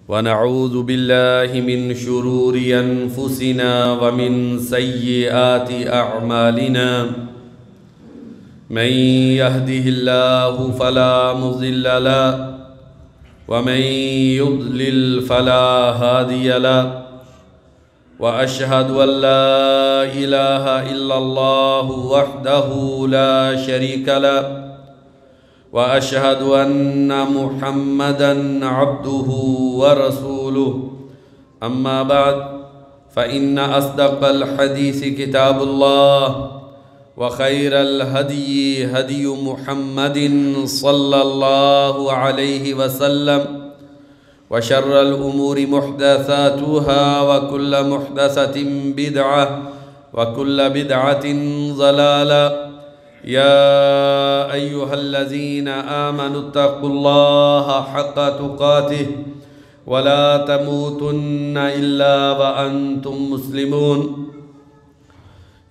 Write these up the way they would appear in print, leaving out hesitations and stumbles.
ونعوذ بالله من شرور أنفسنا ومن سيئات أعمالنا من يهده الله فلا مضل له ومن يضلل فلا هادي له وأشهد أن لا إله إلا الله وحده لا شريك له وأشهد أن محمدًا عبده ورسوله أما بعد فإن أصدق الحديث كتاب الله وخير الهدي هدي محمد صلى الله عليه وسلم وشر الأمور محدثاتها وكل محدثة بدعة وكل بدعة ضلالة يا أيها الذين آمنوا اتقوا الله حق تقاته ولا تموتن إلا وأنتم مسلمون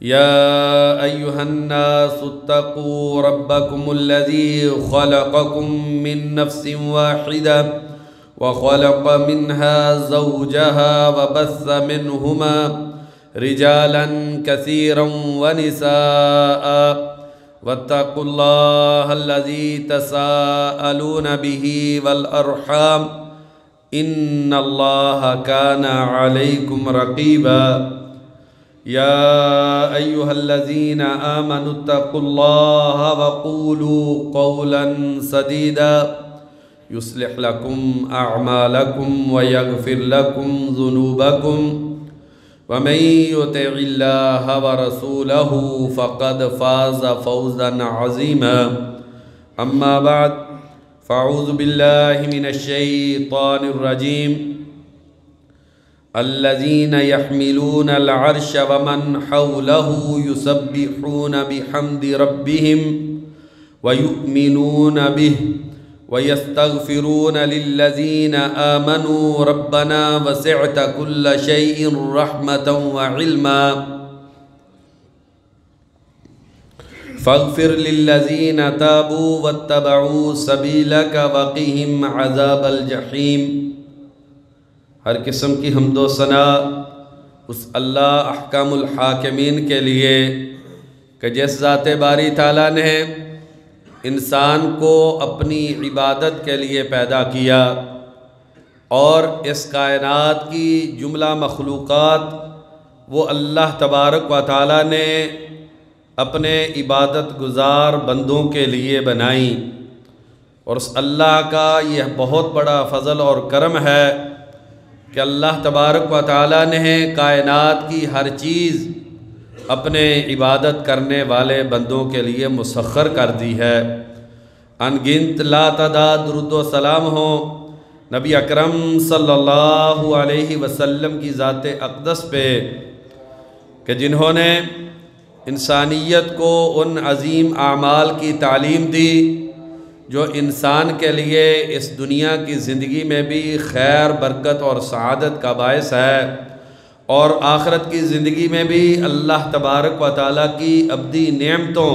يا أيها الناس اتقوا ربكم الذي خلقكم من نفس واحدة وخلق منها زوجها وبث منهما رجالا كثيرا ونساء واتقوا الله الذي تساءلون به والأرحام إن الله كان عليكم رقيبا يا أيها الذين آمنوا اتقوا الله وقولوا قولا سديدا يصلح لكم أعمالكم ويغفر لكم ذنوبكم ومن يطع الله ورسوله فقد فاز فوزا عظيما أما بعد فأعوذ بالله من الشيطان الرجيم الذين يحملون العرش ومن حوله يسبحون بحمد ربهم ويؤمنون به ويستغفرون للذين آمنوا ربنا وسعت كل شيء رحمة وعلما فاغفر للذين تابوا واتبعوا سبيلك وقهم عذاب الجحیم۔ ہر قسم کی حمد و ثنا اس اللہ احکام الحاکمین کے لیے کہ جس ذات باری تعالیٰ نے انسان کو اپنی عبادت کے لیے پیدا کیا اور اس کائنات کی جملہ مخلوقات وہ اللہ تبارک و تعالیٰ نے اپنے عبادت گزار بندوں کے لیے بنائیں، اور اس اللہ کا یہ بہت بڑا فضل اور کرم ہے کہ اللہ تبارک و تعالیٰ نے کائنات کی ہر چیز اپنے عبادت کرنے والے بندوں کے لیے مسخر کر دی ہے۔ ان گنت لا تعداد درود و سلام ہو نبی اکرم صلی اللہ علیہ وسلم کی ذات اقدس پہ کہ جنہوں نے انسانیت کو ان عظیم اعمال کی تعلیم دی جو انسان کے لیے اس دنیا کی زندگی میں بھی خیر برکت اور سعادت کا باعث ہے، اور آخرت کی زندگی میں بھی اللہ تبارک و تعالیٰ کی ابدی نعمتوں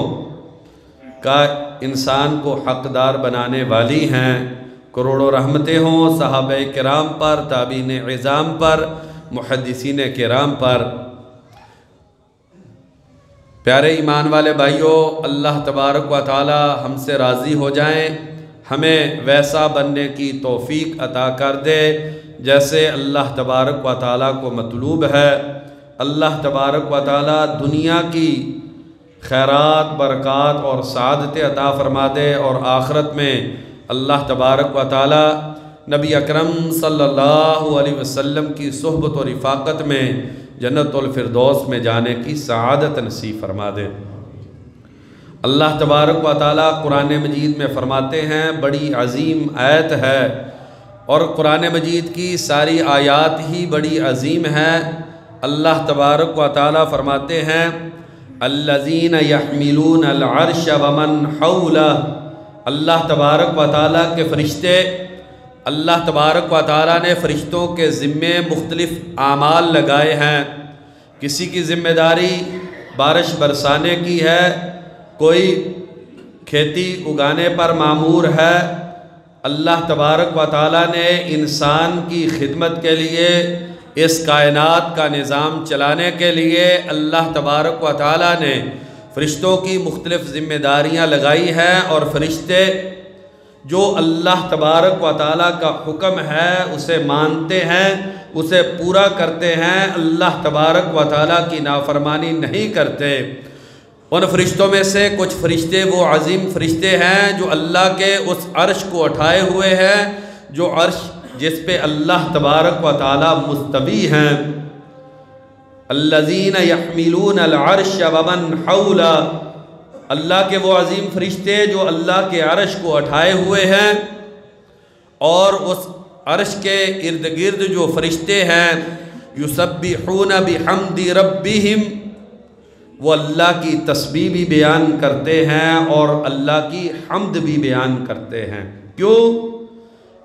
کا انسان کو حقدار بنانے والی ہیں۔ کروڑوں رحمتیں ہوں صحابہ کرام پر، تابعین عظام پر، محدثین کرام پر۔ پیارے ایمان والے بھائیوں، اللہ تبارک و تعالیٰ ہم سے راضی ہو جائیں، ہمیں ویسا بننے کی توفیق عطا کر دے جیسے اللہ تبارک و تعالیٰ کو مطلوب ہے۔ اللہ تبارک و تعالیٰ دنیا کی خیرات برکات اور سعادت عطا فرما دے، اور آخرت میں اللہ تبارک و تعالیٰ نبی اکرم صلی اللہ علیہ وسلم کی صحبت اور رفاقت میں جنت الفردوس میں جانے کی سعادت نصیب فرما دے۔ اللہ تبارک و تعالیٰ قرآن مجید میں فرماتے ہیں، بڑی عظیم آیت ہے، اور قرآن مجید کی ساری آیات ہی بڑی عظیم ہیں۔ اللہ تبارک و تعالیٰ فرماتے ہیں الذین یحملون العرش ومن حولہ، اللہ تبارک و تعالیٰ کے فرشتے، اللہ تبارک و تعالیٰ نے فرشتوں کے ذمے مختلف اعمال لگائے ہیں۔ کسی کی ذمہ داری بارش برسانے کی ہے، کوئی کھیتی اگانے پر مامور ہے، اللہ تبارک و تعالیٰ نے انسان کی خدمت کے لیے، اس کائنات کا نظام چلانے کے لیے اللہ تبارک و تعالیٰ نے فرشتوں کی مختلف ذمہ داریاں لگائی ہیں، اور فرشتے جو اللہ تبارک و تعالیٰ کا حکم ہے اسے مانتے ہیں، اسے پورا کرتے ہیں، اللہ تبارک و تعالیٰ کی نافرمانی نہیں کرتے۔ ان فرشتوں میں سے کچھ فرشتے وہ عظیم فرشتے ہیں جو اللہ کے اس عرش کو اٹھائے ہوئے ہیں، جو عرش جس پہ اللہ تبارک و تعالیٰ مستوی ہیں۔ الذین یحملون العرش ومن حولہ، اللہ کے وہ عظیم فرشتے جو اللہ کے عرش کو اٹھائے ہوئے ہیں، اور اس عرش کے ارد گرد جو فرشتے ہیں، یسبحون بحمد ربہم، وہ اللہ کی تسبیح بھی بیان کرتے ہیں اور اللہ کی حمد بھی بیان کرتے ہیں۔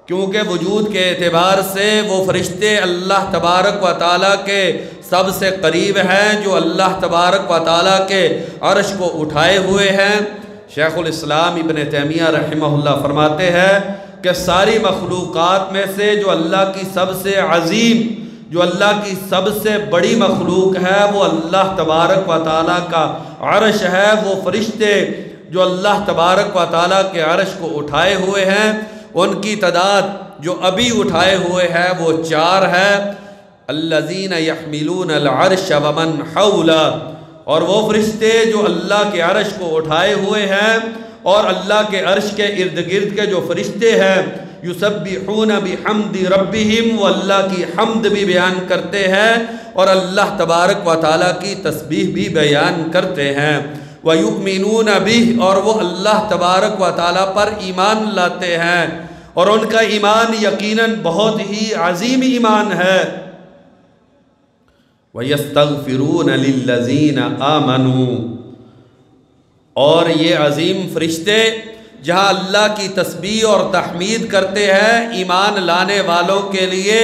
کیونکہ وجود کے اعتبار سے وہ فرشتے اللہ تبارک و تعالیٰ کے سب سے قریب ہیں، جو اللہ تبارک و تعالیٰ کے عرش کو اٹھائے ہوئے ہیں۔ شیخ الاسلام ابن تیمیہ رحمہ اللہ فرماتے ہیں کہ ساری مخلوقات میں سے جو اللہ کی سب سے عظیم، جو اللہ کی سب سے بڑی مخلوق ہے، وہ اللہ تبارک و تعالیٰ کا عرش ہے۔ وہ فرشتے جو اللہ تبارک و تعالیٰ کے عرش کو اٹھائے ہوئے ہیں، ان کی تعداد جو ابھی اٹھائے ہوئے ہیں وہ 4 ہے۔ الذین یحملون العرش ومن حولہ، اور وہ فرشتے جو اللہ کے عرش کو اٹھائے ہوئے ہیں اور اللہ کے عرش کے ارد گرد کے جو فرشتے ہیں، یسبحون بحمد ربہم، وہ اللہ کی حمد بھی بیان کرتے ہیں اور اللہ تبارک و تعالیٰ کی تسبیح بھی بیان کرتے ہیں۔ وَيُؤْمِنُونَ بِهِ، اور وہ اللہ تبارک و تعالیٰ پر ایمان لاتے ہیں، اور ان کا ایمان یقیناً بہت ہی عظیم ایمان ہے۔ وَيَسْتَغْفِرُونَ لِلَّذِينَ آمَنُوا، اور یہ عظیم فرشتے جہاں اللہ کی تسبیح اور تحمید کرتے ہیں، ایمان لانے والوں کے لیے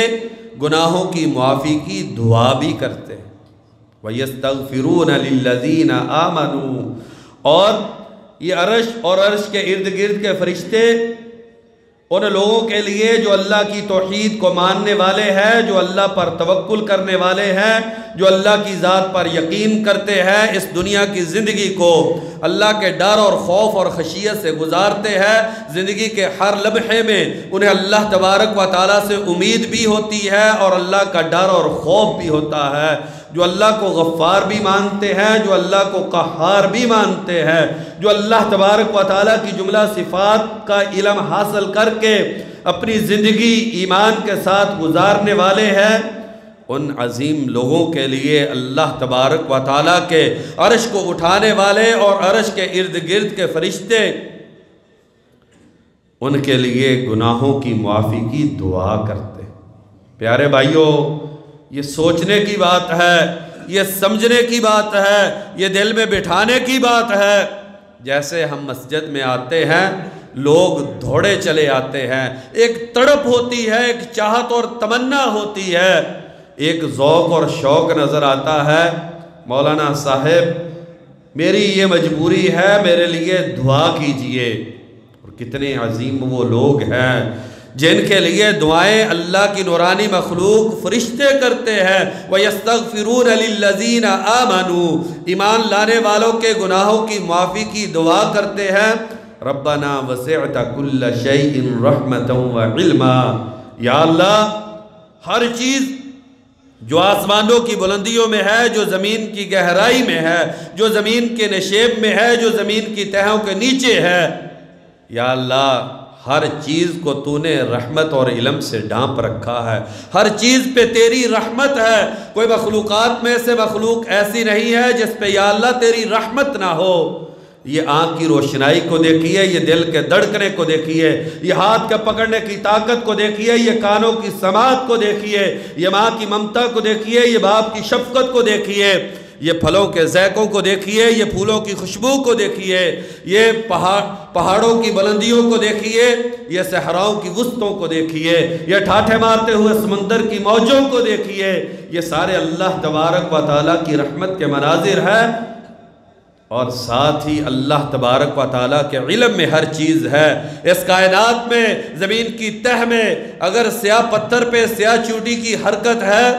گناہوں کی معافی کی دعا بھی کرتے ہیں۔ وَيَسْتَغْفِرُونَ لِلَّذِينَ آمَنُوا، اور یہ عرش اور عرش کے ارد گرد کے فرشتے ان لوگوں کے لیے جو اللہ کی توحید کو ماننے والے ہیں، جو اللہ پر توکل کرنے والے ہیں، جو اللہ کی ذات پر یقین کرتے ہیں، اس دنیا کی زندگی کو اللہ کے ڈر اور خوف اور خشیت سے گزارتے ہیں، زندگی کے ہر لمحے میں انہیں اللہ تبارک و تعالیٰ سے امید بھی ہوتی ہے اور اللہ کا ڈر اور خوف بھی ہوتا ہے، جو اللہ کو غفار بھی مانتے ہیں، جو اللہ کو قہار بھی مانتے ہیں، جو اللہ تبارک و تعالیٰ کی جملہ صفات کا علم حاصل کر کے اپنی زندگی ایمان کے ساتھ گزارنے والے ہیں، ان عظیم لوگوں کے لیے اللہ تبارک و تعالیٰ کے عرش کو اٹھانے والے اور عرش کے ارد گرد کے فرشتے ان کے لیے گناہوں کی معافی کی دعا کرتے ہیں۔ پیارے بھائیوں، یہ سوچنے کی بات ہے، یہ سمجھنے کی بات ہے، یہ دل میں بٹھانے کی بات ہے۔ جیسے ہم مسجد میں آتے ہیں، لوگ دوڑے چلے آتے ہیں، ایک تڑپ ہوتی ہے، ایک چاہت اور تمنا ہوتی ہے، ایک ذوق اور شوق نظر آتا ہے، مولانا صاحب میری یہ مجبوری ہے، میرے لیے دعا کیجئے۔ اور کتنے عظیم وہ لوگ ہیں جن کے لیے دعائیں اللہ کی نورانی مخلوق فرشتے کرتے ہیں۔ وَيَسْتَغْفِرُونَ لِلَّذِينَ آمَنُوا، ایمان لانے والوں کے گناہوں کی معافی کی دعا کرتے ہیں۔ رَبَّنَا وَسِعْتَ كُلَّ شَيْءٍ رَحْمَةً وَعِلْمًا، یا اللہ ہر چیز جو آسمانوں کی بلندیوں میں ہے، جو زمین کی گہرائی میں ہے، جو زمین کے نشیب میں ہے، جو زمین کی تہوں کے نیچے ہے، یا اللہ ہر چیز کو تو نے رحمت اور علم سے ڈھانپ رکھا ہے، ہر چیز پہ تیری رحمت ہے۔ کوئی مخلوقات میں سے مخلوق ایسی نہیں ہے جس پہ یا اللہ تیری رحمت نہ ہو۔ یہ آنکھ کی روشنائی کو دیکھیے، یہ دل کے دھڑکنے کو دیکھیے، یہ ہاتھ کے پکڑنے کی طاقت کو دیکھیے، یہ کانوں کی سماعت کو دیکھیے، یہ ماں کی ممتا کو دیکھیے، یہ باپ کی شفقت کو دیکھیے، یہ پھلوں کے ذائقوں کو دیکھیے، یہ پھولوں کی خوشبو کو دیکھیے، یہ پہاڑوں کی بلندیوں کو دیکھیے، یہ صحراؤں کی وسطوں کو دیکھیے، یہ ٹھاٹھے مارتے ہوئے سمندر کی موجوں کو دیکھیے۔ یہ سارے اللہ تبارک و تعالیٰ کی رحمت کے مناظر ہیں۔ اور ساتھ ہی اللہ تبارک و تعالیٰ کے علم میں ہر چیز ہے۔ اس کائنات میں زمین کی تہ میں اگر سیاہ پتھر پہ سیاہ چونٹی کی حرکت ہے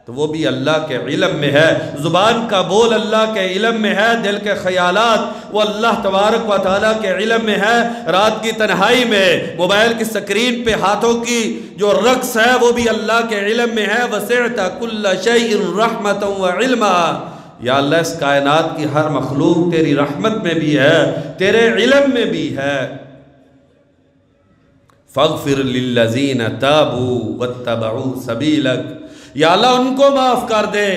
تو وہ بھی اللہ کے علم میں ہے، زبان کا بول اللہ کے علم میں ہے، دل کے خیالات وہ اللہ تبارک و تعالیٰ کے علم میں ہے، رات کی تنہائی میں موبائل کی سکرین پہ ہاتھوں کی جو رقص ہے وہ بھی اللہ کے علم میں ہے۔ وسعت کل شیء رحمتا وعلما، یا اللہ اس کائنات کی ہر مخلوق تیری رحمت میں بھی ہے، تیرے علم میں بھی ہے۔ فاغفر للذین تابوا واتبعوا سبیلک، یا اللہ ان کو معاف کر دے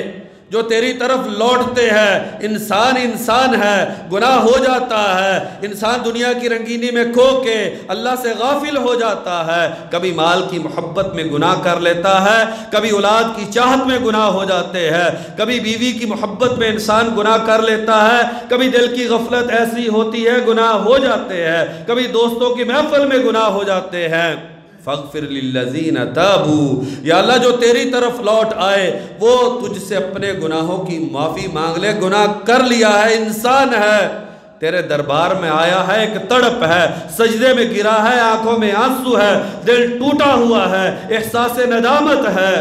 جو تیری طرف لوٹتے ہیں۔ انسان ہے، گناہ ہو جاتا ہے، انسان دنیا کی رنگینی میں کھو کے اللہ سے غافل ہو جاتا ہے، کبھی مال کی محبت میں گناہ کر لیتا ہے، کبھی اولاد کی چاہت میں گناہ ہو جاتے ہیں، کبھی بیوی کی محبت میں انسان گناہ کر لیتا ہے، کبھی دل کی غفلت ایسی ہوتی ہے گناہ ہو جاتے ہیں، کبھی دوستوں کی محفل میں گناہ ہو جاتے ہیں۔ فاغفر للذین تابوا، یا اللہ جو تیری طرف لوٹ آئے وہ تجھ سے اپنے گناہوں کی معافی مانگ لے، گناہ کر لیا ہے، انسان ہے، تیرے دربار میں آیا ہے، ایک تڑپ ہے، سجدے میں گرا ہے، آنکھوں میں آنسو ہے، دل ٹوٹا ہوا ہے، احساس ندامت ہے،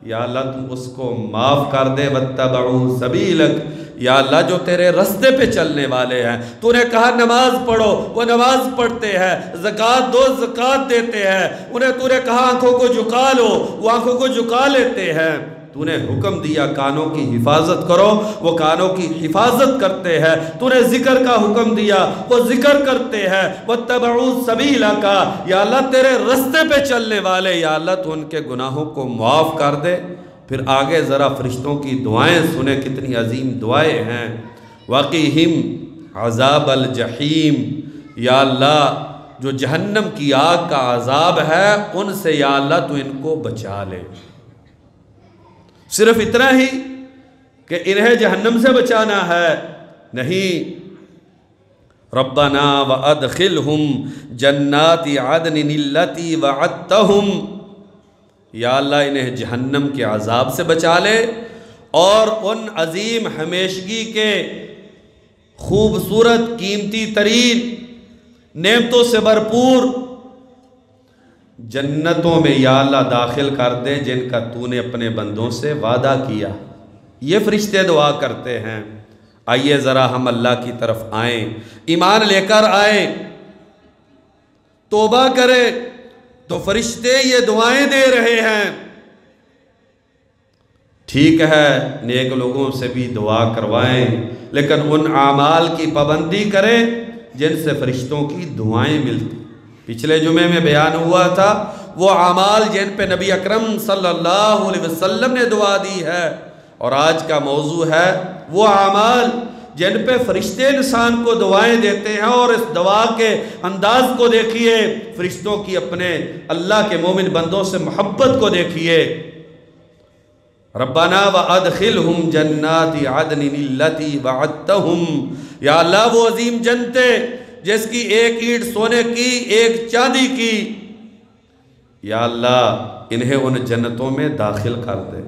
یا اللہ تم اس کو معاف کر دے۔ واتبعوا سبیلک، یا اللہ جو تیرے رستے پہ چلنے والے ہیں، تو نے کہا نماز پڑھو وہ نماز پڑھتے ہیں، زکوٰۃ دو زکوٰۃ دیتے ہیں، انہیں تو نے کہا آنکھوں کو جھکا لو وہ آنکھوں کو جھکا لیتے ہیں، تو نے حکم دیا کانوں کی حفاظت کرو وہ کانوں کی حفاظت کرتے ہیں، تو نے ذکر کا حکم دیا وہ ذکر کرتے ہیں۔ واتبعوا سبیلک، یا اللہ تیرے رستے پہ چلنے والے، یا اللہ تو ان کے گناہوں کو معاف کر دے۔ پھر آگے ذرا فرشتوں کی دعائیں سنیں، کتنی عظیم دعائیں ہیں۔ وقیہم عذاب الجحیم، یا اللہ جو جہنم کی آگ کا عذاب ہے ان سے یا اللہ تو ان کو بچا لے۔ صرف اتنا ہی کہ انہیں جہنم سے بچانا ہے؟ نہیں، ربنا وادخلہم جنات عدن التی وعدتہم، یا اللہ انہیں جہنم کے عذاب سے بچا لے اور ان عظیم ہمیشگی کے خوبصورت قیمتی ترین نعمتوں سے بھرپور جنتوں میں یا اللہ داخل کر دے جن کا تو نے اپنے بندوں سے وعدہ کیا۔ یہ فرشتے دعا کرتے ہیں۔ آئیے ذرا ہم اللہ کی طرف آئیں، ایمان لے کر آئیں، توبہ کریں، تو فرشتے یہ دعائیں دے رہے ہیں۔ ٹھیک ہے نیک لوگوں سے بھی دعا کروائیں، لیکن ان اعمال کی پابندی کریں جن سے فرشتوں کی دعائیں ملتی۔ پچھلے جمعے میں بیان ہوا تھا وہ اعمال جن پہ نبی اکرم صلی اللہ علیہ وسلم نے دعا دی ہے، اور آج کا موضوع ہے وہ اعمال جن پہ فرشتے انسان کو دعائیں دیتے ہیں۔ اور اس دعا کے انداز کو دیکھیے، فرشتوں کی اپنے اللہ کے مومن بندوں سے محبت کو دیکھیے۔ ربنا وادخلہم جنات عدن التی وعدتہم، یا اللہ وہ عظیم جنتیں جس کی ایک اینٹ سونے کی ایک چاندی کی، یا اللہ انہیں ان جنتوں میں داخل کر دے۔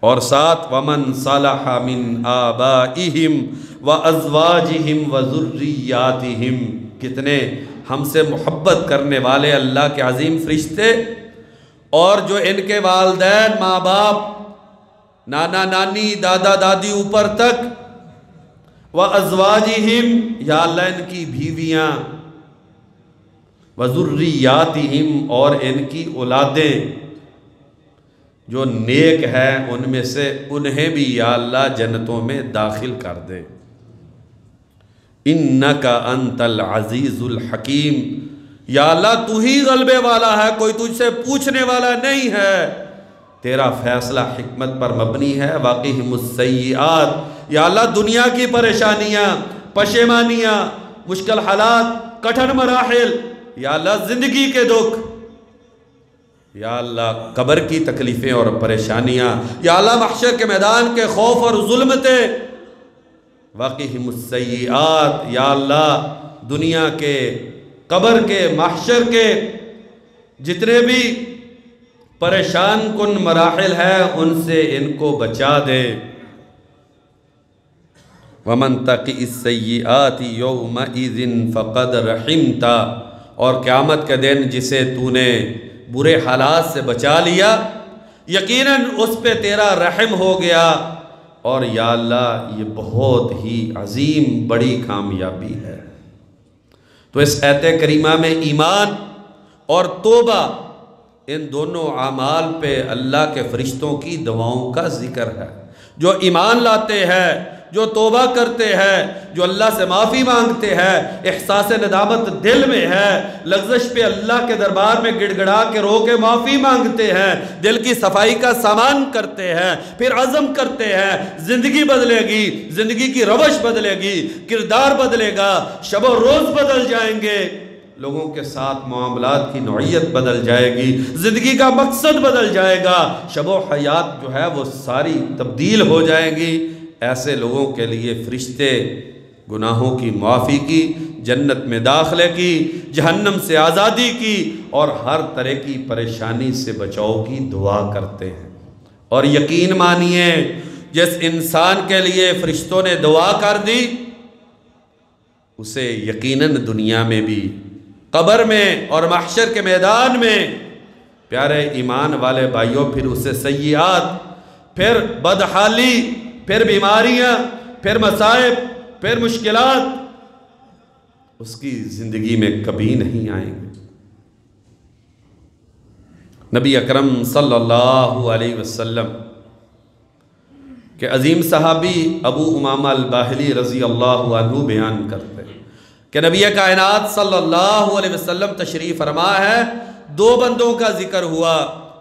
اور ساتھ ومن صلح من آبائہم وازواجہم وذریاتہم، کتنے ہم سے محبت کرنے والے اللہ کے عظیم فرشتے، اور جو ان کے والدین ماں باپ نانا نانی دادا دادی اوپر تک، وازواجہم یا اللہ ان کی بیویاں، وذریاتہم اور ان کی اولادیں جو نیک ہیں ان میں سے انہیں بھی یا اللہ جنتوں میں داخل کر دے۔ انک انت العزیز الحکیم، یا اللہ تو ہی غلبے والا ہے، کوئی تجھ سے پوچھنے والا نہیں ہے، تیرا فیصلہ حکمت پر مبنی ہے۔ واقعہم السیئات، یا اللہ دنیا کی پریشانیاں، پشیمانیاں، مشکل حالات، کٹھن مراحل، یا اللہ زندگی کے دکھ، یا اللہ قبر کی تکلیفیں اور پریشانیاں، یا اللہ محشر کے میدان کے خوف اور ظلمتیں، واقعہم السیئات، یا اللہ دنیا کے، قبر کے، محشر کے جتنے بھی پریشان کن مراحل ہیں ان سے ان کو بچا دے۔ وَمَن تَقِ السَّيِّئَاتِ يَوْمَئِذٍ فَقَدْ رَحِمْتَ، اور قیامت کے دن جسے تو نے برے حالات سے بچا لیا یقیناً اس پہ تیرا رحم ہو گیا، اور یا اللہ یہ بہت ہی عظیم بڑی کامیابی ہے۔ تو اس آیت کریمہ میں ایمان اور توبہ ان دونوں اعمال پہ اللہ کے فرشتوں کی دعاؤں کا ذکر ہے۔ جو ایمان لاتے ہیں، جو توبہ کرتے ہیں، جو اللہ سے معافی mانگتے ہیں، احساس ندامت دل میں ہے، لغزش پہ اللہ کے دربار میں گڑ گڑا کے رو کے معافی مانگتے ہیں، دل کی صفائی کا سامان کرتے ہیں، پھر عزم کرتے ہیں زندگی بدلے گی، زندگی کی روش بدلے گی، کردار بدلے گا، شب و روز بدل جائیں گے، لوگوں کے ساتھ معاملات کی نوعیت بدل جائے گی، زندگی کا مقصد بدل جائے گا، شب و حیات جو ہے وہ ساری تبدیل ہو جائیں گی۔ ایسے لوگوں کے لیے فرشتے گناہوں کی معافی کی، جنت میں داخلے کی، جہنم سے آزادی کی، اور ہر طرح کی پریشانی سے بچاؤ کی دعا کرتے ہیں۔ اور یقین مانیے جس انسان کے لیے فرشتوں نے دعا کر دی اسے یقیناً دنیا میں بھی، قبر میں اور محشر کے میدان میں، پیارے ایمان والے بھائیوں، پھر اسے سیئات، پھر بدحالی، پھر بیماریاں، پھر مصائب، پھر مشکلات اس کی زندگی میں کبھی نہیں آئیں گے۔ نبی اکرم صلی اللہ علیہ وسلم کے عظیم صحابی ابو امامہ الباہلی رضی اللہ عنہ بیان کرتے ہیں کہ نبی کائنات صلی اللہ علیہ وسلم تشریف فرما ہے، دو بندوں کا ذکر ہوا،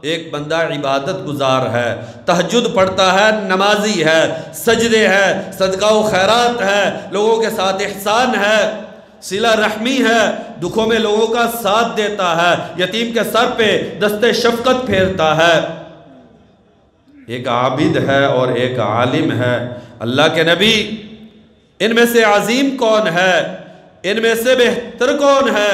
ایک بندہ عبادت گزار ہے، تہجد پڑھتا ہے، نمازی ہے، سجدے ہے، صدقہ و خیرات ہے، لوگوں کے ساتھ احسان ہے، صلہ رحمی ہے، دکھوں میں لوگوں کا ساتھ دیتا ہے، یتیم کے سر پہ دست شفقت پھیرتا ہے۔ ایک عابد ہے اور ایک عالم ہے۔ اللہ کے نبی، ان میں سے عظیم کون ہے؟ ان میں سے بہتر کون ہے؟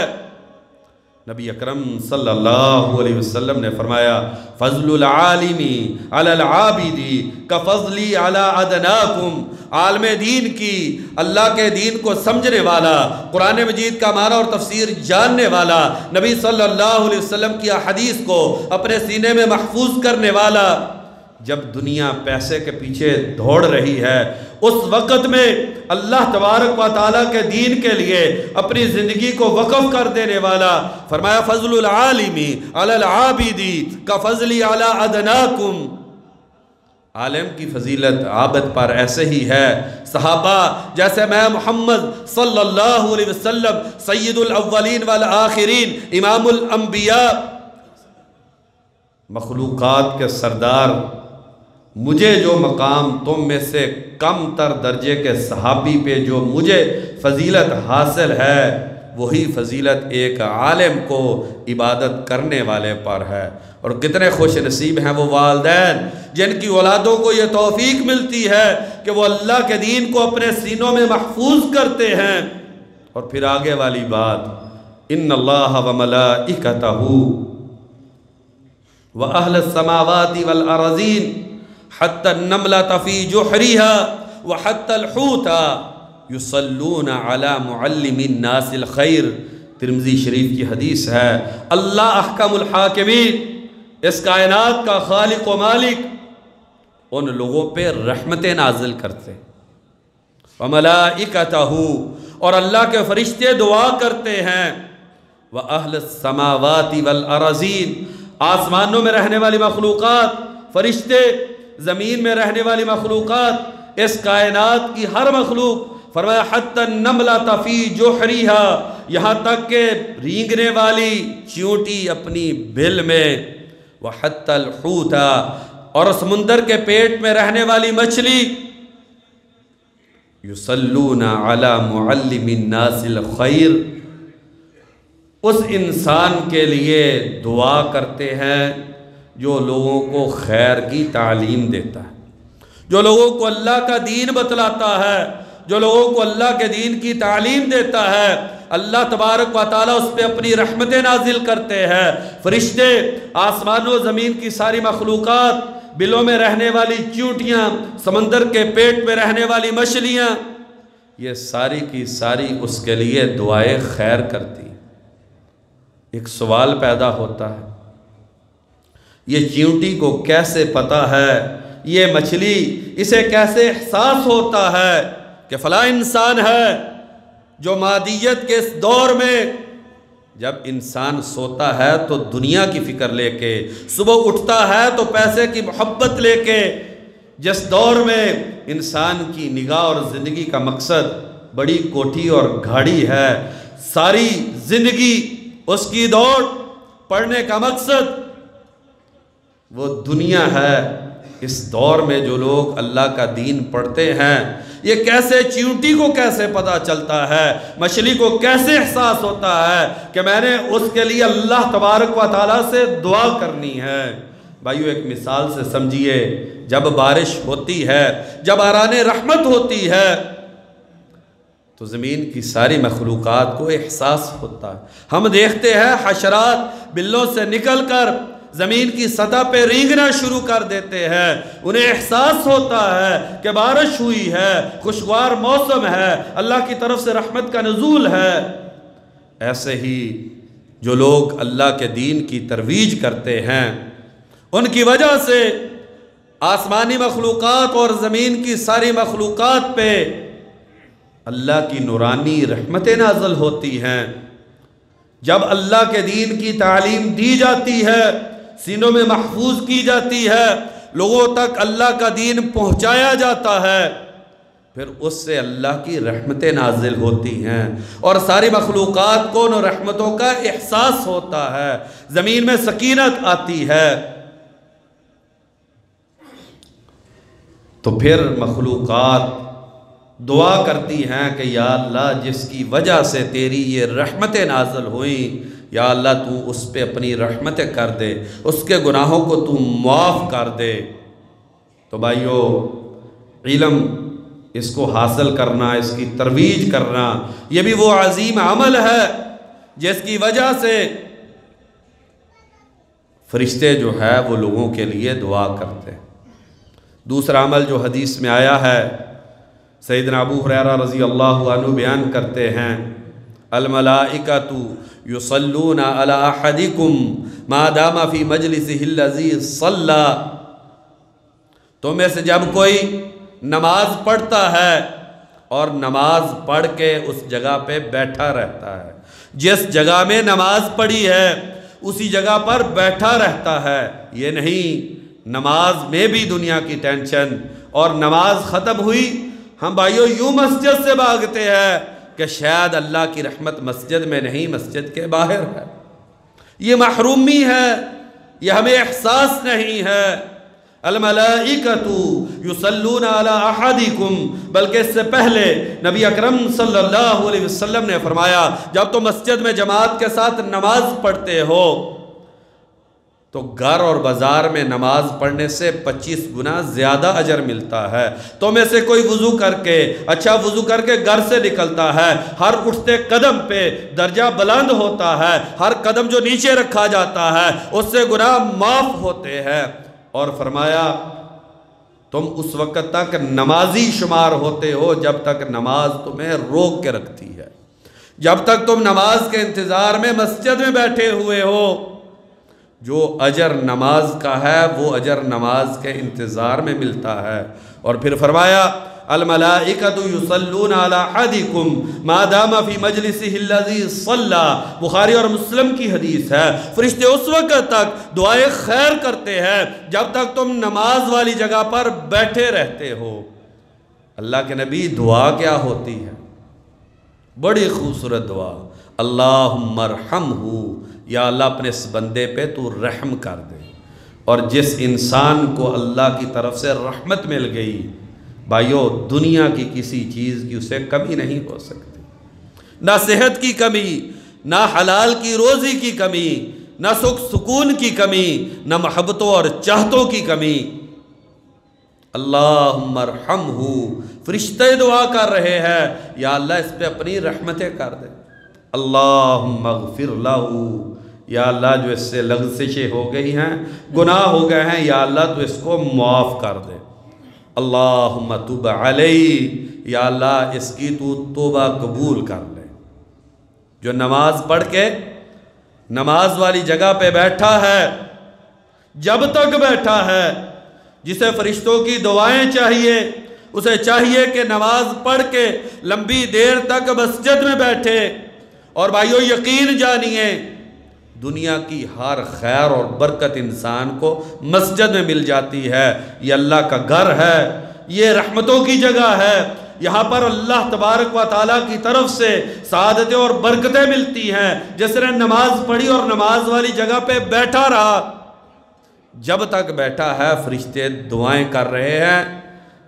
نبی اکرم صلی اللہ علیہ وسلم نے فرمایا، فضل العالمی علی العابدی کفضلی علی ادناکم، عالم دین کی، اللہ کے دین کو سمجھنے والا، قرآن مجید کا معنی اور تفسیر جاننے والا، نبی صلی اللہ علیہ وسلم کی حدیث کو اپنے سینے میں محفوظ کرنے والا، جب دنیا پیسے کے پیچھے دوڑ رہی ہے اس وقت میں اللہ تبارک و تعالیٰ کے دین کے لیے اپنی زندگی کو وقف کر دینے والا، فرمایا فضل العالمی علی العابدی کفضلی علی ادناکم، عالم کی فضیلت عابد پر ایسے ہی ہے صحابہ جیسے میں محمد صلی اللہ علیہ وسلم، سید الاولین والآخرین، امام الانبیاء، مخلوقات کے سردار، مجھے جو مقام تم میں سے کم تر درجے کے صحابی پہ جو مجھے فضیلت حاصل ہے وہی فضیلت ایک عالم کو عبادت کرنے والے پر ہے۔ اور کتنے خوش نصیب ہیں وہ والدین جن کی اولادوں کو یہ توفیق ملتی ہے کہ وہ اللہ کے دین کو اپنے سینوں میں محفوظ کرتے ہیں۔ اور پھر آگے والی بات، ان اللہ وملائکتہ وَأَهْلَ السَّمَاوَاتِ وَالْأَرَضِينَ حَتَّى النَّمْلَةَ فِي جُحْرِهَا وَحَتَّى الْحُوتَ يُصَلُّونَ عَلَى مُعَلِّمِ النَّاسِ الْخَيْرِ، ترمذی شریف کی حدیث ہے۔ اللہ احکم الحاکمین، اس کائنات کا خالق و مالک، ان لوگوں پہ رحمتیں نازل کرتے، وَمَلَائِكَتَهُ، اور اللہ کے فرشتے دعا کرتے ہیں، وَأَهْلَ السَّمَاوَاتِ وَالْأَرَضِينَ، آسمانوں میں رہنے والی مخلوقات، فرشتے، زمین میں رہنے والی مخلوقات، اس کائنات کی ہر مخلوق، فرمایا حتی النملۃ فی جحریہا، یہاں تک کہ رینگنے والی چیونٹی اپنی بل میں، وحتی الحوت، اور سمندر کے پیٹ میں رہنے والی مچھلی، یصلون علی معلم الناس الخیر، اس انسان کے لیے دعا کرتے ہیں جو لوگوں کو خیر کی تعلیم دیتا ہے، جو لوگوں کو اللہ کا دین بتلاتا ہے، جو لوگوں کو اللہ کے دین کی تعلیم دیتا ہے، اللہ تبارک و تعالیٰ اس پہ اپنی رحمتیں نازل کرتے ہیں۔ فرشتے، آسمان و زمین کی ساری مخلوقات، بلوں میں رہنے والی چیونٹیاں، سمندر کے پیٹ میں رہنے والی مچھلیاں، یہ ساری کی ساری اس کے لیے دعائے خیر کرتی۔ ایک سوال پیدا ہوتا ہے، یہ چیونٹی کو کیسے پتہ ہے، یہ مچھلی اسے کیسے احساس ہوتا ہے کہ فلاں انسان ہے جو مادیت کے اس دور میں جب انسان سوتا ہے تو دنیا کی فکر لے کے، صبح اٹھتا ہے تو پیسے کی محبت لے کے، جس دور میں انسان کی نگاہ اور زندگی کا مقصد بڑی کوٹھی اور گھاڑی ہے، ساری زندگی اس کی دوڑ پڑھنے کا مقصد وہ دنیا ہے، اس دور میں جو لوگ اللہ کا دین پڑھتے ہیں، یہ کیسے چیونٹی کو کیسے پتہ چلتا ہے، مچھلی کو کیسے احساس ہوتا ہے کہ میں نے اس کے لیے اللہ تبارک و تعالیٰ سے دعا کرنی ہے۔ بھائیو ایک مثال سے سمجھیے، جب بارش ہوتی ہے، جب باران رحمت ہوتی ہے تو زمین کی ساری مخلوقات کو احساس ہوتا ہے۔ ہم دیکھتے ہیں حشرات بلوں سے نکل کر زمین کی سطح پہ رینگنا شروع کر دیتے ہیں، انہیں احساس ہوتا ہے کہ بارش ہوئی ہے، خوشگوار موسم ہے، اللہ کی طرف سے رحمت کا نزول ہے۔ ایسے ہی جو لوگ اللہ کے دین کی ترویج کرتے ہیں، ان کی وجہ سے آسمانی مخلوقات اور زمین کی ساری مخلوقات پہ اللہ کی نورانی رحمتیں نازل ہوتی ہیں۔ جب اللہ کے دین کی تعلیم دی جاتی ہے، سینوں میں محفوظ کی جاتی ہے، لوگوں تک اللہ کا دین پہنچایا جاتا ہے، پھر اس سے اللہ کی رحمتیں نازل ہوتی ہیں اور ساری مخلوقات کو ان رحمتوں کا احساس ہوتا ہے، زمین میں سکینت آتی ہے، تو پھر مخلوقات دعا کرتی ہیں کہ یا اللہ جس کی وجہ سے تیری یہ رحمتیں نازل ہوئیں، یا اللہ تو اس پہ اپنی رحمتیں کر دے، اس کے گناہوں کو تو معاف کر دے۔ تو بھائیو علم اس کو حاصل کرنا، اس کی ترویج کرنا، یہ بھی وہ عظیم عمل ہے جس کی وجہ سے فرشتے جو ہے وہ لوگوں کے لیے دعا کرتے ہیں۔ دوسرا عمل جو حدیث میں آیا ہے، سیدنا ابو ہریرہ رضی اللہ عنہ بیان کرتے ہیں، الملائکۃ یصلون علی احدکم ما دام فی مجلسہ الذی صلی، تم میں سے جب کوئی نماز پڑھتا ہے اور نماز پڑھ کے اس جگہ پہ بیٹھا رہتا ہے، جس جگہ میں نماز پڑھی ہے اسی جگہ پر بیٹھا رہتا ہے، یہ نہیں نماز میں بھی دنیا کی ٹینشن، اور نماز ختم ہوئی ہم بھائیو یوں مسجد سے بھاگتے ہیں کہ شاید اللہ کی رحمت مسجد میں نہیں، مسجد کے باہر ہے۔ یہ محرومی ہے، یہ ہمیں احساس نہیں ہے۔ الملائکۃ یصلون علی احدکم، بلکہ اس سے پہلے نبی اکرم صلی اللہ علیہ وسلم نے فرمایا جب تم مسجد میں جماعت کے ساتھ نماز پڑھتے ہو تو گھر اور بازار میں نماز پڑھنے سے 25 گنا زیادہ اجر ملتا ہے۔ تو میں سے کوئی وضو کر کے، اچھا وضو کر کے گھر سے نکلتا ہے، ہر اٹھتے قدم پہ درجہ بلند ہوتا ہے، ہر قدم جو نیچے رکھا جاتا ہے اس سے گناہ معاف ہوتے ہیں۔ اور فرمایا تم اس وقت تک نمازی شمار ہوتے ہو جب تک نماز تمہیں روک کے رکھتی ہے، جب تک تم نماز کے انتظار میں مسجد میں بیٹھے ہوئے ہو، جو اجر نماز کا ہے وہ اجر نماز کے انتظار میں ملتا ہے۔ اور پھر فرمایا الملائکۃ یصلون علی احدکم ما دام فی مجلسہ الذی صلی، بخاری اور مسلم کی حدیث ہے، فرشتے اس وقت تک دعائے خیر کرتے ہیں جب تک تم نماز والی جگہ پر بیٹھے رہتے ہو۔ اللہ کے نبی دعا کیا ہوتی ہے؟ بڑی خوبصورت دعا، اللہم ارحمہ، یا اللہ اپنے اس بندے پہ تو رحم کر دے۔ اور جس انسان کو اللہ کی طرف سے رحمت مل گئی، بھائیو دنیا کی کسی چیز کی اسے کمی نہیں ہو سکتی، نہ صحت کی کمی، نہ حلال کی روزی کی کمی، نہ سکھ سکون کی کمی، نہ محبتوں اور چاہتوں کی کمی۔ اللہم ارحمہ، فرشتے دعا کر رہے ہیں یا اللہ اس پہ اپنی رحمتیں کر دے۔ اللہم اغفر لہ، یا اللہ جو اس سے لغزشیں ہو گئی ہیں، گناہ ہو گئے ہیں، یا اللہ تو اس کو معاف کر دے۔ اللہم تب علیہ، یا اللہ اس کی تو توبہ قبول کر لے۔ جو نماز پڑھ کے نماز والی جگہ پہ بیٹھا ہے، جب تک بیٹھا ہے، جسے فرشتوں کی دعائیں چاہیے، اسے چاہیے کہ نماز پڑھ کے لمبی دیر تک مسجد میں بیٹھے۔ اور بھائیو یقین جانیے، دنیا کی ہر خیر اور برکت انسان کو مسجد میں مل جاتی ہے۔ یہ اللہ کا گھر ہے، یہ رحمتوں کی جگہ ہے، یہاں پر اللہ تبارک و تعالیٰ کی طرف سے سعادتیں اور برکتیں ملتی ہیں۔ جس نے نماز پڑھی اور نماز والی جگہ پہ بیٹھا رہا، جب تک بیٹھا ہے فرشتے دعائیں کر رہے ہیں۔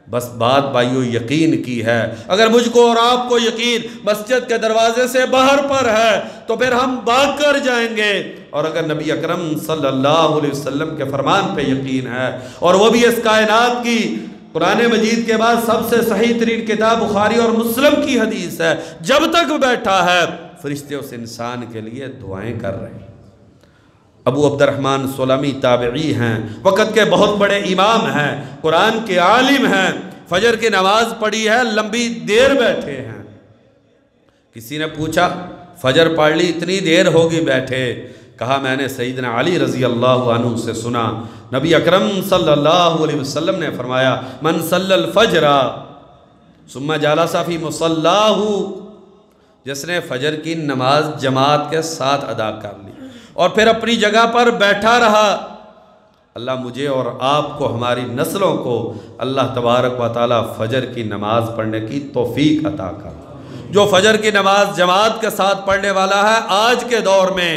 بس بات بھائیو یقین کی ہے۔ اگر مجھ کو اور آپ کو یقین مسجد کے دروازے سے باہر پر ہے تو پھر ہم بھاگ کر جائیں گے، اور اگر نبی اکرم صلی اللہ علیہ وسلم کے فرمان پہ یقین ہے، اور وہ بھی اس کائنات کی قرآن مجید کے بعد سب سے صحیح ترین کتاب بخاری اور مسلم کی حدیث ہے، جب تک بیٹھا ہے فرشتے اس انسان کے لیے دعائیں کر رہے ہیں۔ ابو عبد الرحمن سلمی تابعی ہیں، وقت کے بہت بڑے امام ہیں، قرآن کے عالم ہیں، فجر کی نماز پڑھی ہے، لمبی دیر بیٹھے ہیں۔ کسی نے پوچھا فجر پڑھ لی، اتنی دیر ہوگی بیٹھے؟ کہا میں نے سیدنا علی رضی اللہ عنہ سے سنا، نبی اکرم صلی اللہ علیہ وسلم نے فرمایا من صلی الفجر ثم جلس فی مصلاہ، جس نے فجر کی نماز جماعت کے ساتھ ادا کر لی اور پھر اپنی جگہ پر بیٹھا رہا، اللہ مجھے اور آپ کو، ہماری نسلوں کو اللہ تبارک و تعالیٰ فجر کی نماز پڑھنے کی توفیق عطا کر۔ جو فجر کی نماز جماعت کے ساتھ پڑھنے والا ہے آج کے دور میں،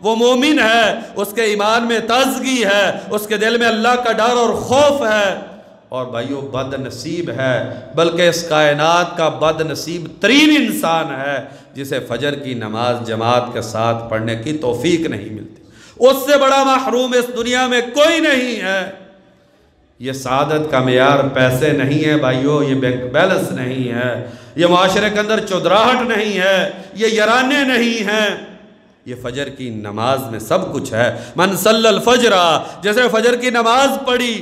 وہ مومن ہے، اس کے ایمان میں تازگی ہے، اس کے دل میں اللہ کا ڈر اور خوف ہے، اور بھائیو بد نصیب ہے، بلکہ اس کائنات کا بد نصیب ترین انسان ہے جسے فجر کی نماز جماعت کے ساتھ پڑھنے کی توفیق نہیں ملتی۔ اس سے بڑا محروم اس دنیا میں کوئی نہیں ہے۔ یہ سعادت کا معیار پیسے نہیں ہے بھائیو، یہ بینک بیلنس نہیں ہے، یہ معاشرے کے اندر چودراہٹ نہیں ہے، یہ یرانے نہیں ہیں، یہ فجر کی نماز میں سب کچھ ہے۔ من صلی الفجر، جیسے فجر کی نماز پڑھی،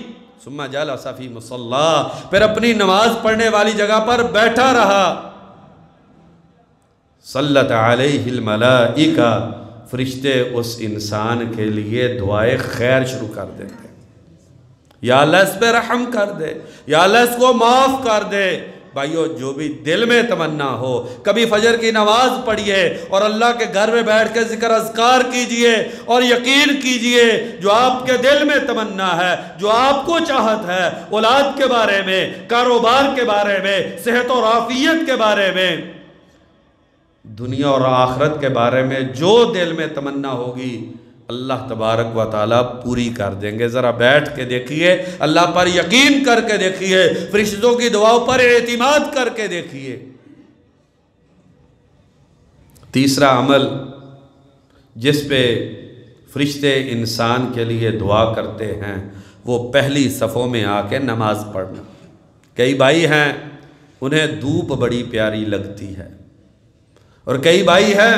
ثم جلس فی مصلاہ، پھر اپنی نماز پڑھنے والی جگہ پر بیٹھا رہا، صلت علیہ الملائکہ، فرشتے اس انسان کے لیے دعائے خیر شروع کر دیتے ہیں۔ یا اللہ اس پہ رحم کر دے، یا اللہ اس کو معاف کر دے۔ بھائیو جو بھی دل میں تمنا ہو، کبھی فجر کی نماز پڑھیے اور اللہ کے گھر میں بیٹھ کے ذکر اذکار کیجئے، اور یقین کیجئے جو آپ کے دل میں تمنا ہے، جو آپ کو چاہت ہے، اولاد کے بارے میں، کاروبار کے بارے میں، صحت اور عافیت کے بارے میں، دنیا اور آخرت کے بارے میں جو دل میں تمنا ہوگی، اللہ تبارک و تعالیٰ پوری کر دیں گے۔ ذرا بیٹھ کے دیکھیے، اللہ پر یقین کر کے دیکھیے، فرشتوں کی دعاؤں پر اعتماد کر کے دیکھیے۔ تیسرا عمل جس پہ فرشتے انسان کے لیے دعا کرتے ہیں، وہ پہلی صفوں میں آ کے نماز پڑھنا۔ کئی بھائی ہیں انہیں دھوپ بڑی پیاری لگتی ہے، اور کئی بھائی ہیں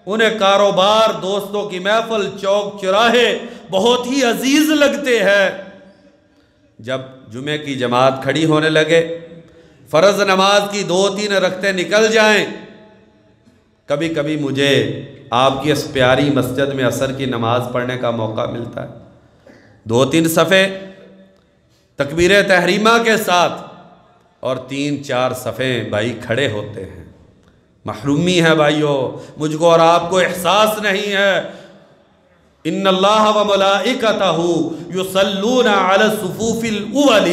انہیں کاروبار، دوستوں کی محفل، چوک چراہے بہت ہی عزیز لگتے ہیں۔ جب جمعے کی جماعت کھڑی ہونے لگے، فرض نماز کی 2-3 رکعتیں نکل جائیں، کبھی کبھی مجھے آپ کی اس پیاری مسجد میں عصر کی نماز پڑھنے کا موقع ملتا ہے۔ 2-3 صفیں تکبیر تحریمہ کے ساتھ اور 3-4 صفیں بھائی کھڑے ہوتے ہیں۔ محرومی ہے بھائیو، مجھ کو اور آپ کو احساس نہیں ہے۔ ان اللہ و ملائکتہ یصلون علی الصفوف الاول،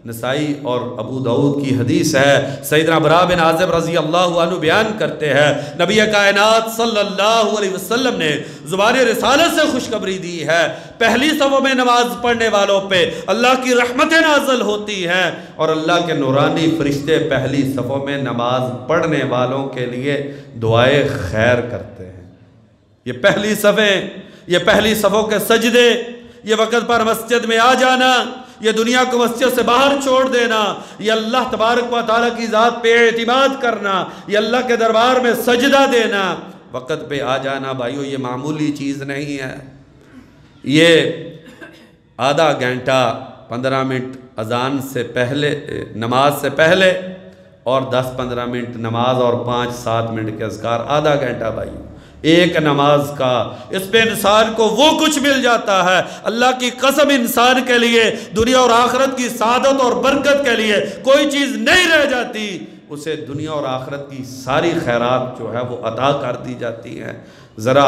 نسائی اور ابو داؤد کی حدیث ہے۔ سیدنا براء بن عازب رضی اللہ عنہ بیان کرتے ہیں، نبی کائنات صلی اللہ علیہ وسلم نے زبان رسالت سے خوشخبری دی ہے، پہلی صفوں میں نماز پڑھنے والوں پہ اللہ کی رحمتیں نازل ہوتی ہیں، اور اللہ کے نورانی فرشتے پہلی صفوں میں نماز پڑھنے والوں کے لیے دعائے خیر کرتے ہیں۔ یہ پہلی صفیں، یہ پہلی صفوں کے سجدے، یہ وقت پر مسجد میں آ جانا، یہ دنیا کو مسجد سے باہر چھوڑ دینا، یہ اللہ تبارک و تعالیٰ کی ذات پہ اعتماد کرنا، یہ اللہ کے دربار میں سجدہ دینا، وقت پہ آ جانا بھائیو، یہ معمولی چیز نہیں ہے۔ یہ آدھا گھنٹہ 15 منٹ اذان سے پہلے، نماز سے پہلے اور 10-15 منٹ نماز اور 5-7 منٹ کے اذکار، آدھا گھنٹہ بھائی ایک نماز کا، اس پہ انسان کو وہ کچھ مل جاتا ہے۔ اللہ کی قسم، انسان کے لیے دنیا اور آخرت کی سعادت اور برکت کے لیے کوئی چیز نہیں رہ جاتی، اسے دنیا اور آخرت کی ساری خیرات جو ہے وہ عطا کر دی جاتی ہیں۔ ذرا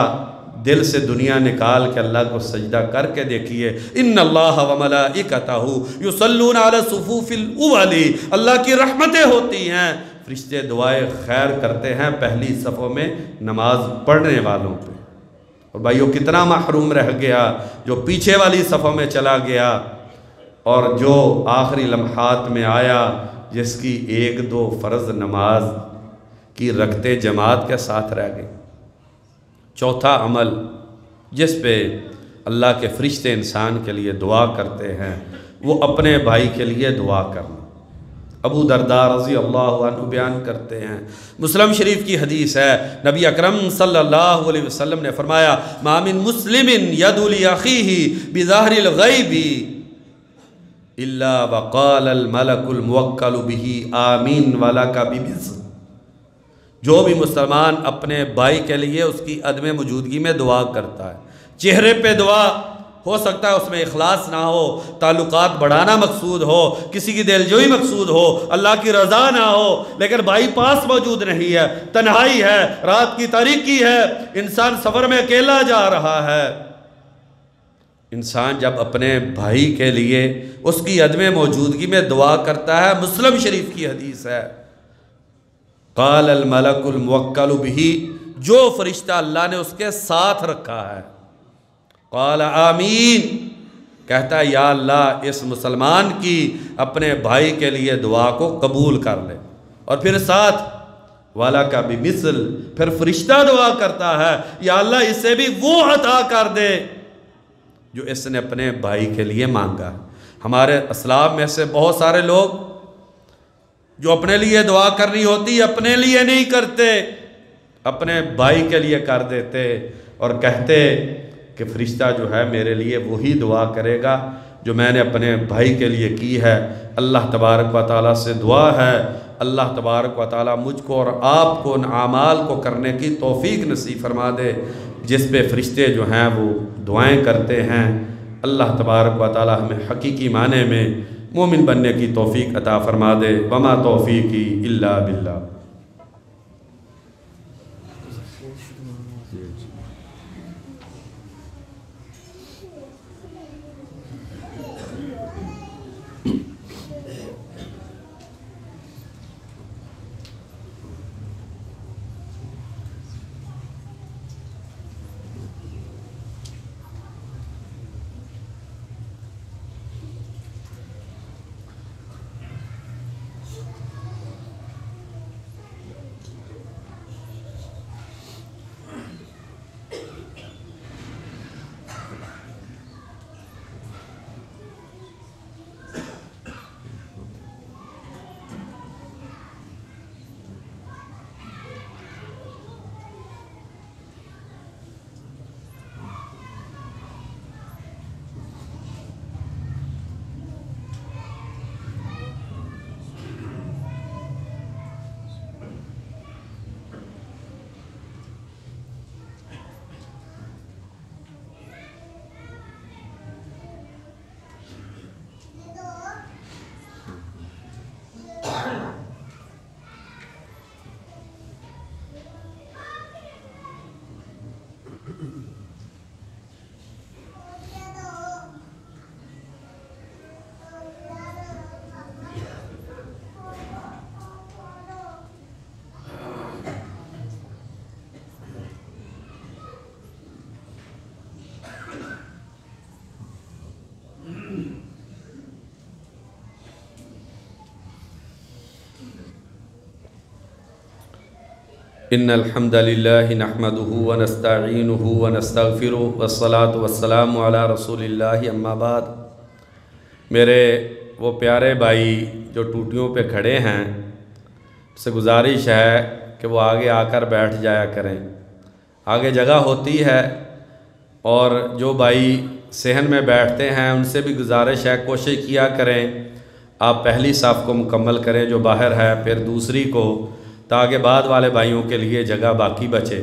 دل سے دنیا نکال کے اللہ کو سجدہ کر کے دیکھیے۔ ان اللہ و ملائکتہ یصلون علی الصفوف الاول، اللہ کی رحمتیں ہوتی ہیں، فرشتے دعائے خیر کرتے ہیں پہلی صفوں میں نماز پڑھنے والوں پہ۔ اور بھائیو کتنا محروم رہ گیا جو پیچھے والی صفوں میں چلا گیا اور جو آخری لمحات میں آیا، جس کی 1-2 فرض نماز کی رکعتیں جماعت کے ساتھ رہ گئی۔ چوتھا عمل جس پہ اللہ کے فرشتے انسان کے لیے دعا کرتے ہیں، وہ اپنے بھائی کے لیے دعا کرنا۔ ابو درداء رضی اللہ عنہ بیان کرتے ہیں، مسلم شریف کی حدیث ہے، نبی اکرم صلی اللہ علیہ وسلم نے فرمایا، ما من مسلم یدعو لاخیہ بظاہر الغیب الا وقال الملک الموکل بہ آمین ولک بمثل۔ جو بھی مسلمان اپنے بھائی کے لیے اس کی عدم موجودگی میں دعا کرتا ہے، چہرے پہ دعا ہو سکتا ہے اس میں اخلاص نہ ہو، تعلقات بڑھانا مقصود ہو، کسی کی دلجوئی مقصود ہو، اللہ کی رضا نہ ہو، لیکن بھائی پاس موجود نہیں ہے، تنہائی ہے، رات کی تاریکی ہے، انسان سفر میں اکیلا جا رہا ہے۔ انسان جب اپنے بھائی کے لیے اس کی عدم موجودگی میں دعا کرتا ہے، مسلم شریف کی حدیث ہے، قال الملک الموکل بہ، جو فرشتہ اللہ نے اس کے ساتھ رکھا ہے، قال آمین، کہتا ہے یا اللہ اس مسلمان کی اپنے بھائی کے لیے دعا کو قبول کر لے، اور پھر ساتھ وَلَكَ بِمِثْلٍ، پھر فرشتہ دعا کرتا ہے یا اللہ اسے بھی وہ عطا کر دے جو اس نے اپنے بھائی کے لیے مانگا۔ ہمارے اسلاف میں سے بہت سارے لوگ جو اپنے لیے دعا کرنی ہوتی اپنے لیے نہیں کرتے، اپنے بھائی کے لیے کر دیتے اور کہتے کہ فرشتہ جو ہے میرے لیے وہی دعا کرے گا جو میں نے اپنے بھائی کے لیے کی ہے۔ اللہ تبارک و تعالیٰ سے دعا ہے، اللہ تبارک و تعالیٰ مجھ کو اور آپ کو ان اعمال کو کرنے کی توفیق نصیب فرما دے جس پہ فرشتے جو ہیں وہ دعائیں کرتے ہیں۔ اللہ تبارک و تعالیٰ ہمیں حقیقی معنی میں مومن بننے کی توفیق عطا فرما دے۔ وما توفیقی الا باللہ۔ ان الحمد للہ نحمده ونستعینه ونستغفره والصلاة والسلام علی رسول اللہ، اما بعد۔ میرے وہ پیارے بھائی جو ٹوٹیوں پہ کھڑے ہیں، سے گزارش ہے کہ وہ آگے آ کر بیٹھ جایا کریں، آگے جگہ ہوتی ہے، اور جو بھائی صحن میں بیٹھتے ہیں ان سے بھی گزارش ہے کوشش کیا کریں آپ پہلی صف کو مکمل کریں جو باہر ہے، پھر دوسری کو، تاکہ بعد والے بھائیوں کے لیے جگہ باقی بچے۔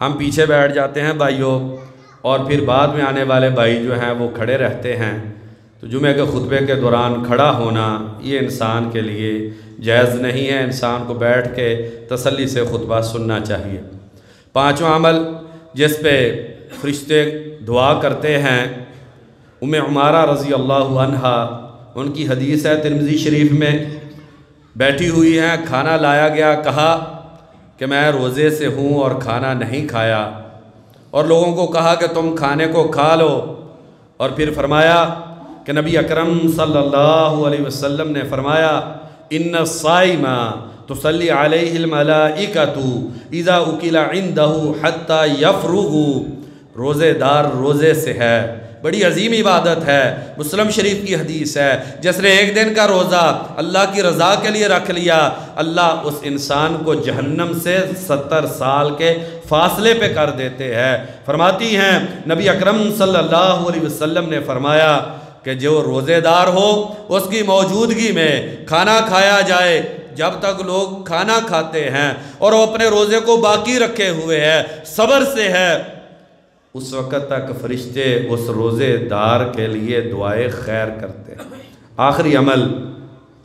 ہم پیچھے بیٹھ جاتے ہیں بھائیوں، اور پھر بعد میں آنے والے بھائی جو ہیں وہ کھڑے رہتے ہیں۔ تو جمعہ کے خطبے کے دوران کھڑا ہونا یہ انسان کے لیے جائز نہیں ہے، انسان کو بیٹھ کے تسلی سے خطبہ سننا چاہیے۔ پانچواں عمل جس پہ فرشتے دعا کرتے ہیں، ام عمارہ رضی اللہ عنہا، ان کی حدیث ہے ترمذی شریف میں، بیٹھی ہوئی ہیں، کھانا لایا گیا، کہا کہ میں روزے سے ہوں اور کھانا نہیں کھایا، اور لوگوں کو کہا کہ تم کھانے کو کھا لو، اور پھر فرمایا کہ نبی اکرم صلی اللہ علیہ وسلم نے فرمایا ان الصائم تصلی علیہ الملائکۃ اذا اکل عندہ حتی یفرغ، روزے دار روزے سے ہے، بڑی عظیم عبادت ہے، مسلم شریف کی حدیث ہے، جس نے ایک دن کا روزہ اللہ کی رضا کے لیے رکھ لیا، اللہ اس انسان کو جہنم سے 70 سال کے فاصلے پہ کر دیتے ہیں۔ فرماتی ہیں نبی اکرم صلی اللہ علیہ وسلم نے فرمایا کہ جو روزے دار ہو اس کی موجودگی میں کھانا کھایا جائے، جب تک لوگ کھانا کھاتے ہیں اور وہ اپنے روزے کو باقی رکھے ہوئے ہیں، صبر سے ہے، اس وقت تک فرشتے اس روزے دار کے لیے دعائے خیر کرتے ہیں۔ آخری عمل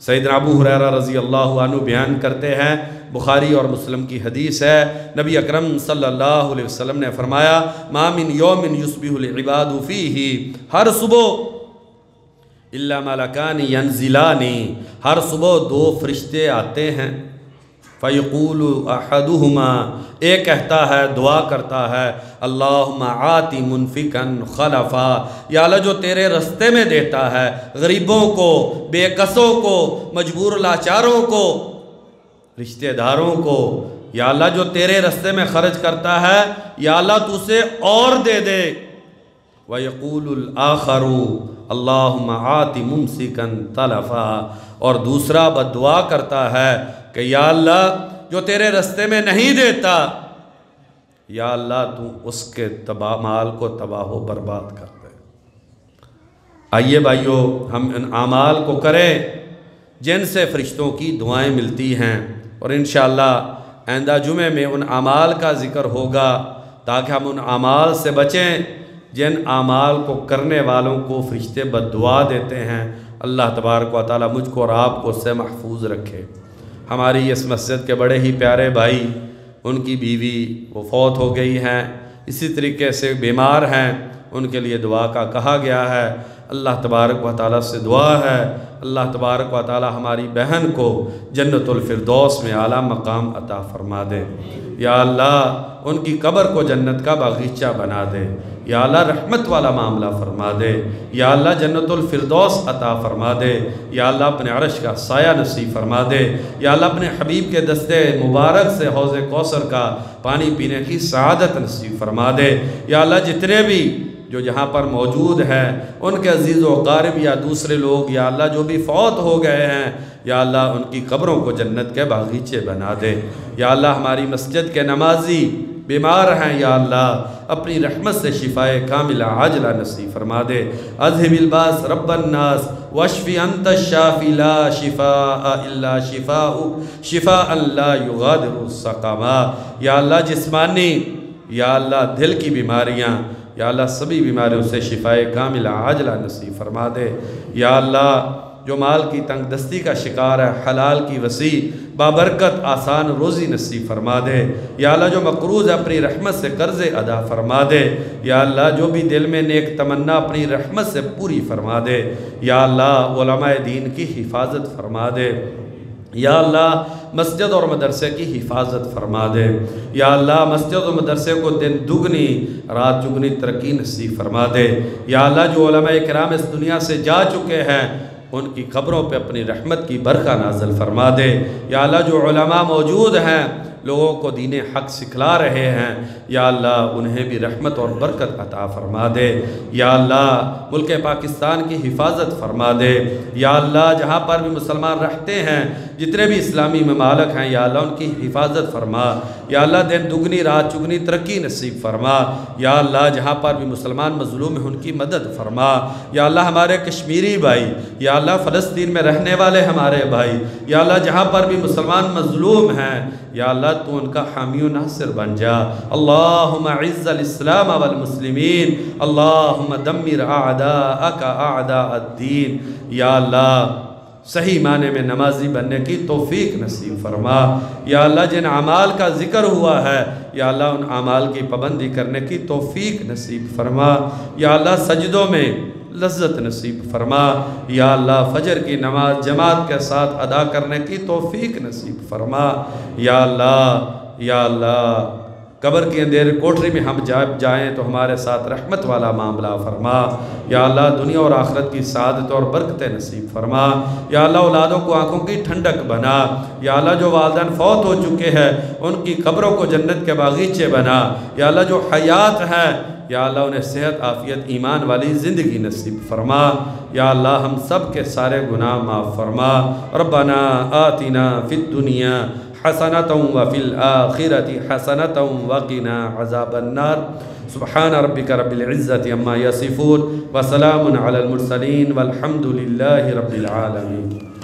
سیدنا ابو ہریرہ رضی اللہ عنہ بیان کرتے ہیں، بخاری اور مسلم کی حدیث ہے، نبی اکرم صلی اللہ علیہ وسلم نے فرمایا ما من یوم یصبح العباد فیہ، ہر صبح الا ملکان ینزلان، ہر صبح 2 فرشتے آتے ہیں، فیقول احدہما، ایک کہتا ہے، دعا کرتا ہے، اللہم آتی منفقا خلفا، یا اللہ جو تیرے رستے میں دیتا ہے، غریبوں کو، بے کسوں کو، مجبور لاچاروں کو، رشتہ داروں کو، یا اللہ جو تیرے رستے میں خرچ کرتا ہے، یا اللہ تو اسے اور دے دے۔ وَيَقُولُ الْآخَرُ اللہم آتی ممسکا تلفا، اور دوسرا بددعا کرتا ہے کہ یا اللہ جو تیرے رستے میں نہیں دیتا، یا اللہ تو اس کے مال کو تباہ و برباد کر دے۔ آئیے بھائیو ہم ان اعمال کو کریں جن سے فرشتوں کی دعائیں ملتی ہیں، اور انشاءاللہ آئندہ جمعے میں ان اعمال کا ذکر ہوگا تاکہ ہم ان اعمال سے بچیں جن اعمال کو کرنے والوں کو فرشتے بددعا دیتے ہیں۔ اللہ تبارک و تعالی مجھ کو اور آپ کو اس سے محفوظ رکھے۔ ہماری اس مسجد کے بڑے ہی پیارے بھائی، ان کی بیوی وہ فوت ہو گئی ہیں، اسی طریقے سے بیمار ہیں، ان کے لیے دعا کا کہا گیا ہے۔ اللہ تبارک و تعالیٰ سے دعا ہے اللہ تبارک و تعالیٰ ہماری بہن کو جنت الفردوس میں اعلیٰ مقام عطا فرما دے۔ یا اللہ ان کی قبر کو جنت کا باغیچہ بنا دے۔ یا اللہ رحمت والا معاملہ فرما دے۔ یا اللہ جنت الفردوس عطا فرما دے۔ یا اللہ اپنے عرش کا سایہ نصیب فرما دے۔ یا اللہ اپنے حبیب کے دستے مبارک سے حوض کوثر کا پانی پینے کی سعادت نصیب فرما دے۔ یا اللہ جتنے بھی جو جہاں پر موجود ہیں ان کے عزیز و اقارب یا دوسرے لوگ، یا اللہ جو بھی فوت ہو گئے ہیں، یا اللہ ان کی قبروں کو جنت کے باغیچے بنا دے۔ یا اللہ ہماری مسجد کے نمازی بیمار ہیں، یا اللہ اپنی رحمت سے شفاء کاملہ عاجلہ نصیب فرما دے۔ اذھب الباس رب الناس واشفی انت الشافی لا شفاء الا شفاءک شفاء لا یغادر سقما۔ یا اللہ جسمانی، یا اللہ دل کی بیماریاں، یا اللہ سبھی بیماریوں سے شفاء کاملہ عاجلہ نصیب فرما دے۔ یا اللہ جو مال کی تنگ دستی کا شکار ہے، حلال کی وسیع بابرکت آسان روزی نصیب فرما دے۔ یا اللہ جو مقروض ہے اپنی رحمت سے قرض ادا فرما دے۔ یا اللہ جو بھی دل میں نیک تمنا اپنی رحمت سے پوری فرما دے۔ یا اللہ علماء دین کی حفاظت فرما دے۔ یا اللہ مسجد اور مدرسے کی حفاظت فرما دے۔ یا اللہ مسجد اور مدرسے کو دن دگنی رات چگنی ترقی نصیب فرما دے۔ یا اللہ جو علماء کرام اس دنیا سے جا چکے ہیں ان کی قبروں پہ اپنی رحمت کی برکہ نازل فرما دے۔ یا اللہ جو علماء موجود ہیں لوگوں کو دین حق سکھلا رہے ہیں، یا اللہ انہیں بھی رحمت اور برکت عطا فرما دے۔ یا اللہ ملک پاکستان کی حفاظت فرما دے۔ یا اللہ جہاں پر بھی مسلمان رہتے ہیں، جتنے بھی اسلامی ممالک ہیں، یا اللہ ان کی حفاظت فرما۔ یا اللہ دن دگنی رات چگنی ترقی نصیب فرما۔ یا اللہ جہاں پر بھی مسلمان مظلوم ہیں ان کی مدد فرما۔ یا اللہ ہمارے کشمیری بھائی، یا اللہ فلسطین میں رہنے والے ہمارے بھائی، یا اللہ جہاں پر بھی مسلمان مظلوم ہیں، یا اللہ تو ان کا حامی و ناصر بن جا۔ اللہم اعز الاسلام والمسلمین، اللہم دمر اعداءک اعداء الدین۔ یا اللہ صحیح معنی میں نمازی بننے کی توفیق نصیب فرما۔ یا اللہ جن اعمال کا ذکر ہوا ہے، یا اللہ ان اعمال کی پابندی کرنے کی توفیق نصیب فرما۔ یا اللہ سجدوں میں لذت نصیب فرما۔ یا اللہ فجر کی نماز جماعت کے ساتھ ادا کرنے کی توفیق نصیب فرما۔ یا اللہ قبر کی اندھیرے کوٹری میں ہم جائیں تو ہمارے ساتھ رحمت والا معاملہ فرما۔ یا اللہ دنیا اور آخرت کی سعادت اور برکتیں نصیب فرما۔ یا اللہ اولادوں کو آنکھوں کی ٹھنڈک بنا۔ یا اللہ جو والدین فوت ہو چکے ہیں ان کی قبروں کو جنت کے باغیچے بنا۔ یا اللہ جو حیات ہیں، یا اللہ انہیں صحت عافیت ایمان والی زندگی نصیب فرما۔ یا اللہ ہم سب کے سارے گناہ معاف فرما۔ ربنا آتنا فی الدنیا حسنۃ وفی الآخرۃ حسنۃ وقنا عذاب النار۔ سبحان ربک رب العزۃ عما یصفون وسلام علی المرسلین والحمد للہ رب العالمین۔